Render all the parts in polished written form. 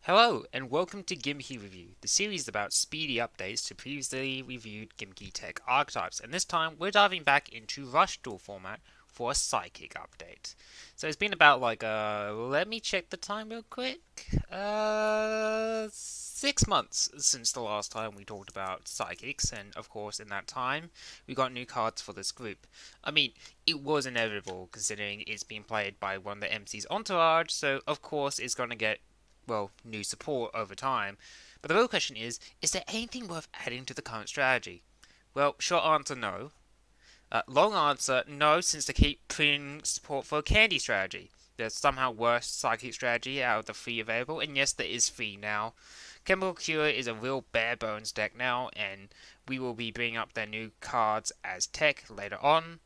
Hello, and welcome to Gimmicky Review, the series about speedy updates to previously reviewed Gimmicky Tech archetypes, and this time we're diving back into Rush Duel format for a Psychic update. So it's been about let me check the time real quick, 6 months since the last time we talked about Psychics, and of course in that time we got new cards for this group. I mean, it was inevitable considering it's being played by one of the MC's entourage, so of course it's gonna get new support over time. But the real question is there anything worth adding to the current strategy? Well, short answer, no. Long answer, no, since they keep putting support for a candy strategy. There's somehow worse psychic strategy out of the 3 available, and yes, there is 3 now. Chemical Cure is a real bare bones deck now, and we will be bringing up their new cards as tech later on.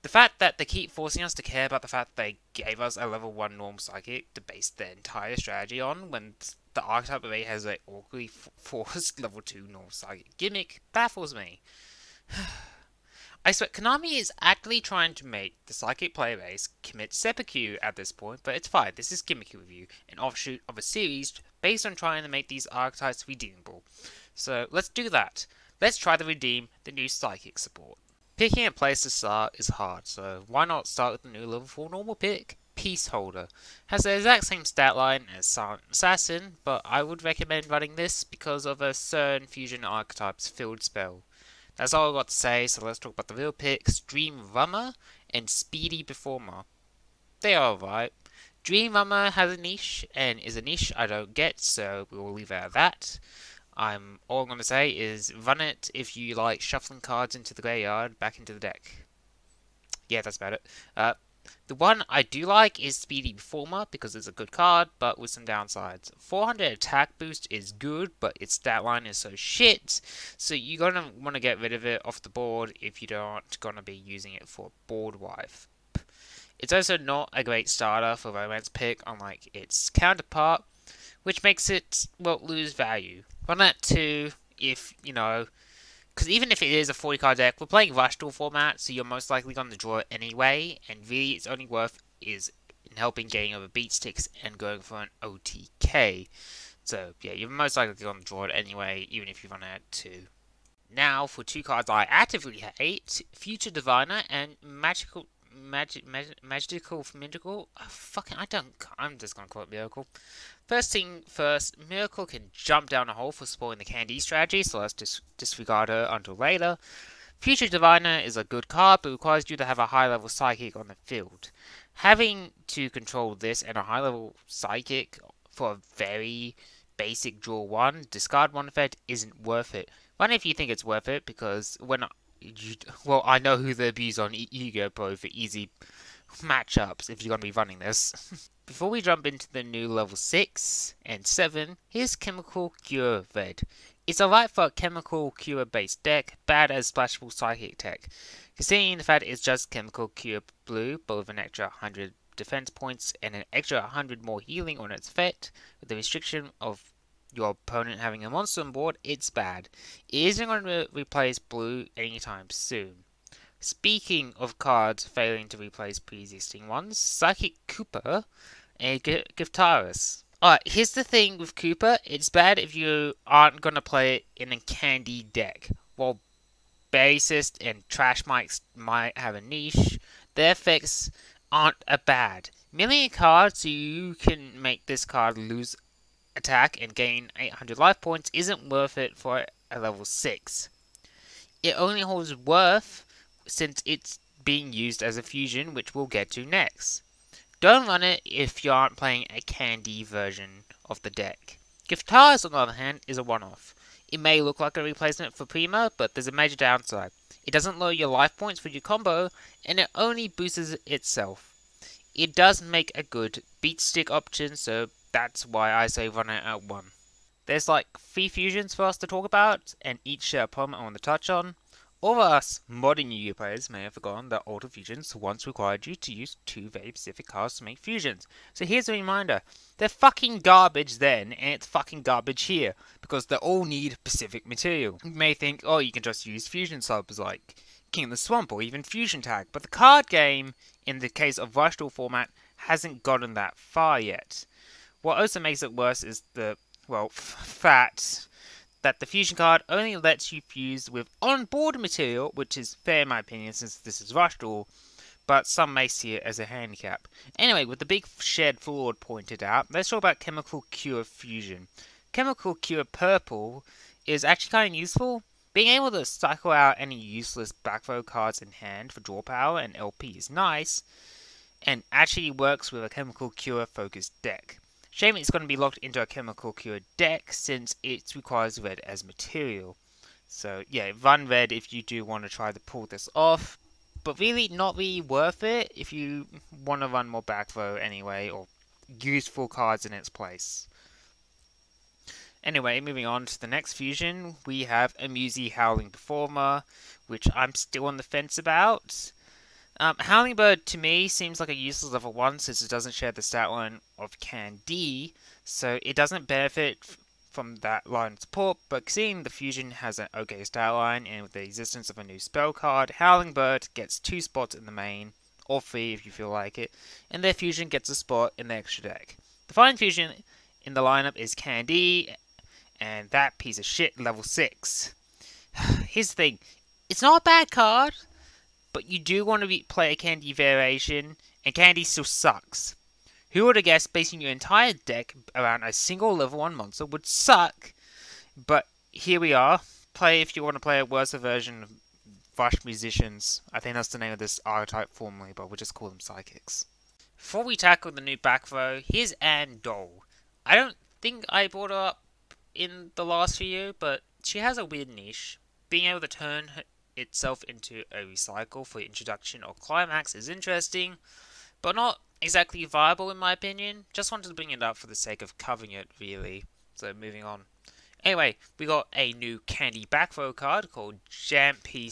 The fact that they keep forcing us to care about the fact that they gave us a level 1 normal psychic to base their entire strategy on when the archetype array has a awkwardly forced level 2 normal psychic gimmick baffles me. I swear, Konami is actively trying to make the psychic player base commit seppuku at this point, but it's fine. This is Gimmicky Review, an offshoot of a series based on trying to make these archetypes redeemable. So let's do that. Let's try to redeem the new psychic support. Picking a place to start is hard, so why not start with the new level 4 normal pick, Peaceholder. Has the exact same stat line as Silent Assassin, but I would recommend running this because of a certain fusion archetype's field spell. That's all I've got to say, so let's talk about the real picks, Dream Rummer and Speedy Performer. They are alright. Dream Rummer has a niche, and is a niche I don't get, so we will leave it at that. All I'm going to say is run it if you like shuffling cards into the graveyard back into the deck. Yeah, that's about it. The one I do like is Speedy Performer because it's a good card, but with some downsides. 400 attack boost is good, but its stat line is so shit, so you're going to want to get rid of it off the board if you don't going to be using it for board wipe. It's also not a great starter for Romance pick, unlike its counterpart, which makes it, well, lose value. Run that too, if, because even if it is a 40 card deck, we're playing Rush Duel format, so you're most likely going to draw it anyway, and really its only worth is in helping getting over beat sticks and going for an OTK. So, yeah, you're most likely going to draw it anyway, even if you run it too. Now, for 2 cards I actively hate, Future Diviner and Magical, I'm just gonna call it Miracle. First thing first, Miracle can jump down a hole for spoiling the candy strategy, so let's disregard her until later. Future Diviner is a good card, but requires you to have a high level psychic on the field. Having to control this and a high level psychic for a very basic draw 1, discard 1 effect isn't worth it. Run if you think it's worth it, because I know who to abuse on Ego Pro for easy matchups if you're going to be running this. Before we jump into the new level 6 and 7, here's Chemical Cure Red. It's alright for a Chemical Cure based deck, bad as splashable psychic tech. Considering the fact it's just Chemical Cure Blue, but with an extra 100 defense points and an extra 100 more healing on its effect, with the restriction of your opponent having a monster on board, it's bad. It isn't going to replace blue anytime soon. Speaking of cards failing to replace pre-existing ones, Psychic Cooper and Giftaris. Alright, here's the thing with Cooper, it's bad if you aren't going to play it in a candy deck. While Bassist and Trash Mics might have a niche, their effects aren't bad. Milling a card so you can make this card lose attack and gain 800 life points isn't worth it for a level 6. It only holds worth since it's being used as a fusion, which we'll get to next. Don't run it if you aren't playing a candy version of the deck. Giftaris, on the other hand, is a one-off. It may look like a replacement for Prima, but there's a major downside. It doesn't lower your life points for your combo, and it only boosts itself. It does make a good beat stick option, so that's why I say run it at 1. There's like 3 fusions for us to talk about, and each share a problem I want to touch on. All of us modern Yu-Gi-Oh players may have forgotten that older fusions once required you to use 2 very specific cards to make fusions. So here's a reminder, they're fucking garbage then, and it's fucking garbage here, because they all need specific material. You may think, oh, you can just use fusion subs like King of the Swamp or even Fusion Tag, but the card game, in the case of Rush Duel format, hasn't gotten that far yet. What also makes it worse is the, well, fact that the fusion card only lets you fuse with on-board material, which is fair in my opinion since this is Rush Duel, but some may see it as a handicap. Anyway, with the big shared forward pointed out, let's talk about Chemical Cure Fusion. Chemical Cure Purple is actually kind of useful. Being able to cycle out any useless backflow cards in hand for draw power and LP is nice, and actually works with a Chemical Cure focused deck. Shame it's going to be locked into a Chemical Cure deck since it requires red as material. So yeah, run red if you do want to try to pull this off, but really not really worth it if you want to run more backflow anyway, or useful cards in its place. Anyway, moving on to the next fusion, we have a Musey Howling Performer, which I'm still on the fence about. Howling Bird to me seems like a useless level 1 since it doesn't share the stat line of Candy, so it doesn't benefit from that line of support, but seeing the fusion has an okay stat line and with the existence of a new spell card, Howling Bird gets 2 spots in the main, or 3 if you feel like it, and their fusion gets a spot in the extra deck. The final fusion in the lineup is Candy, and that piece of shit level 6. Here's the thing, it's not a bad card, but you do want to play a Candy variation, and Candy still sucks. Who would have guessed basing your entire deck around a single level 1 monster would suck? But here we are. Play if you want to play a worse version of Rush Musicians. I think that's the name of this archetype formally, but we'll just call them Psychics. Before we tackle the new Backflow, here's Doyle. I don't think I brought her up in the last video, but she has a weird niche. Being able to turn itself into a recycle for introduction or climax is interesting, but not exactly viable in my opinion. Just wanted to bring it up for the sake of covering it, really. So moving on. Anyway, we got a new Candy Backflow card called Gimmicky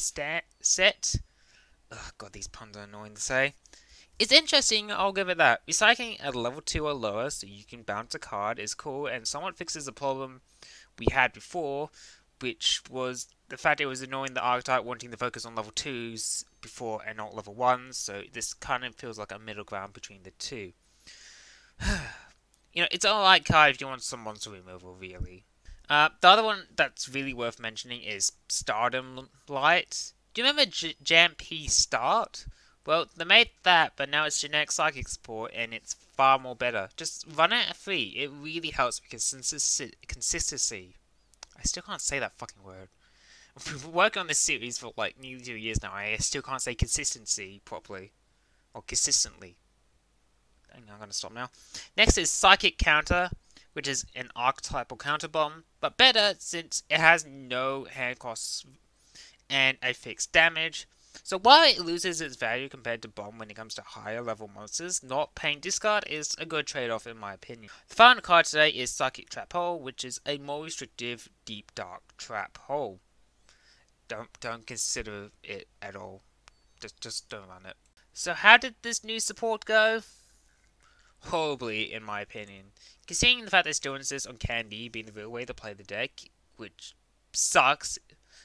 Set. Ugh, God, these puns are annoying to say. It's interesting, I'll give it that. Recycling at level 2 or lower so you can bounce a card is cool and somewhat fixes the problem we had before, which was the fact it was annoying the archetype wanting to focus on level 2s before and not level 1s, so this kind of feels like a middle ground between the two. You know, it's an alright card if you want some monster removal, really. The other one that's really worth mentioning is Stardom Light. Do you remember Gimmicky Start? Well, they made that, but now it's generic Psychic support, and it's far more better. Just run it at 3. It really helps because consistency. I still can't say that fucking word. We've been working on this series for like nearly 2 years now. I still can't say consistency properly. Or consistently. I'm going to stop now. Next is Psychic Counter, which is an archetypal counter bomb, but better since it has no hand costs and a fixed damage. So while it loses its value compared to bomb when it comes to higher level monsters, not paying discard is a good trade-off in my opinion. The final card today is Psychic Trap Hole, which is a more restrictive deep dark trap hole. Don't consider it at all. Just don't run it. So how did this new support go? Horribly, in my opinion. Considering the fact that it still insists on Candy being the real way to play the deck, which sucks,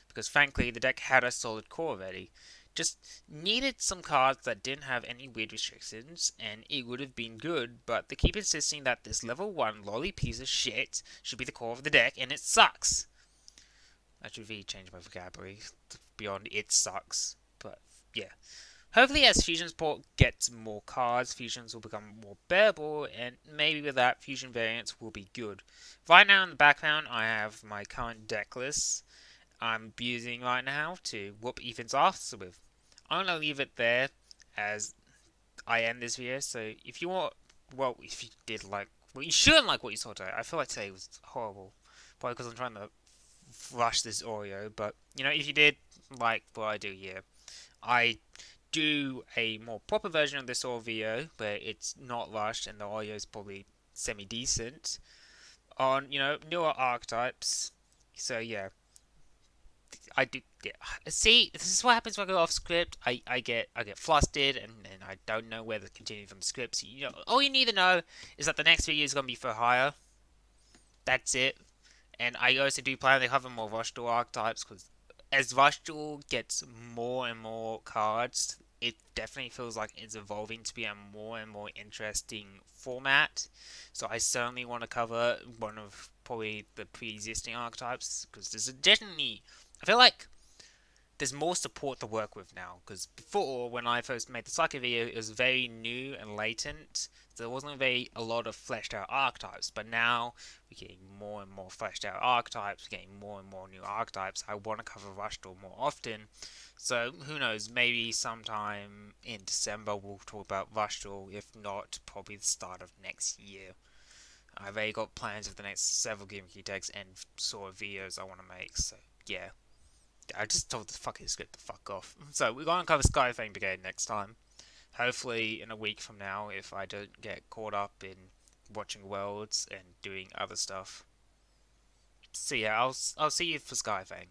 because frankly the deck had a solid core already. Just needed some cards that didn't have any weird restrictions, and it would have been good, but they keep insisting that this level 1 lolly piece of shit should be the core of the deck, and it sucks. I should really change my vocabulary beyond it sucks, but yeah. Hopefully as Fusion support gets more cards, Fusions will become more bearable, and maybe with that, Fusion variants will be good. Right now in the background, I have my current deck list I'm using right now to whoop Ethan's ass with. I'm going to leave it there as I end this video, so if you want, well, if you did like, well, you shouldn't like what you saw today. I feel like today was horrible, probably because I'm trying to rush this Oreo, but, you know, if you did like what I do here, I do a more proper version of this video where it's not rushed and the audio is probably semi-decent on, you know, newer archetypes. So yeah, I do. Yeah. See, this is what happens when I go off script. I get flustered and I don't know where to continue from the script. So, you know, all you need to know is that the next video is going to be for hire. That's it. And I also do plan to cover more Rush Duel archetypes because as Rush Duel gets more and more cards, it definitely feels like it's evolving to be a more and more interesting format. So I certainly want to cover one of probably the pre-existing archetypes, because there's definitely, I feel like there's more support to work with now, because before, when I first made the Psychic video, it was very new and latent, so there wasn't a lot of fleshed out archetypes, but now we're getting more and more fleshed out archetypes, we're getting more and more new archetypes. I want to cover Rushdoor more often, so who knows, maybe sometime in December we'll talk about Rushdoor, if not, probably the start of next year. I've already got plans for the next several Gimmicky decks and sort of videos I want to make, so yeah. I just told the fucking script to fuck off. So we're going to cover Skyfang Brigade next time. Hopefully in a week from now, if I don't get caught up in watching Worlds and doing other stuff. So yeah, I'll see you for Skyfang.